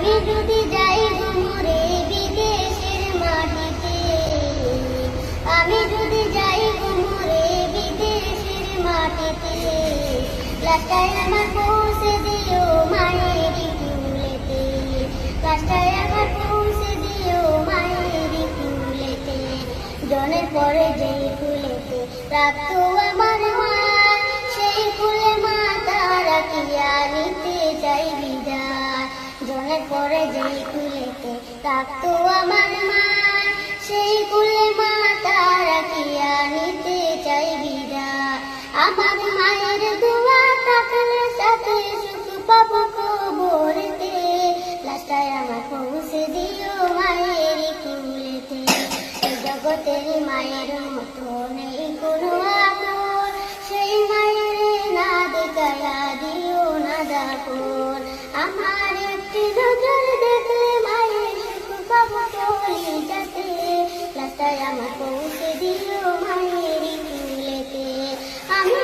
আমি যদি যাই ঘুরে বিদেশের মাটিতে, আমি যদি যাই ঘুরে বিদেশের মাটিতে, লাস্টায় আমার পৌঁছে দিও মায়ের কুলেতে, লাস্টায় আমার পৌঁছে দিও মায়ের কুলেতে। জনের পরে যেই কুলেতে রাখতো আমার মা, সেই কুলে মা তারা কিয়া নিতে চাই বিদায়। জনের পরে যেই কুলেতে রাখতো আমার মা, সেই কুলে মা তারা কিয়া নিতে চাই বিদায়। আমার মায়ের দোয়া থাকলে সাথে সুখ পাবো কবরেতে, লাস্টায় আমার পৌঁছে দিও মায়ের কুলেতে। জগতের মায়ের মতো নেই কোনো আপন, সেই মায়ের না দেখায়া দিও না দাপন। আমার একটি নজর দেখলে মায়ের সুখ পাবো কলিজাতে, লাস্টায় আমার পৌঁছে দিও মায়ের কুলেতে। আমি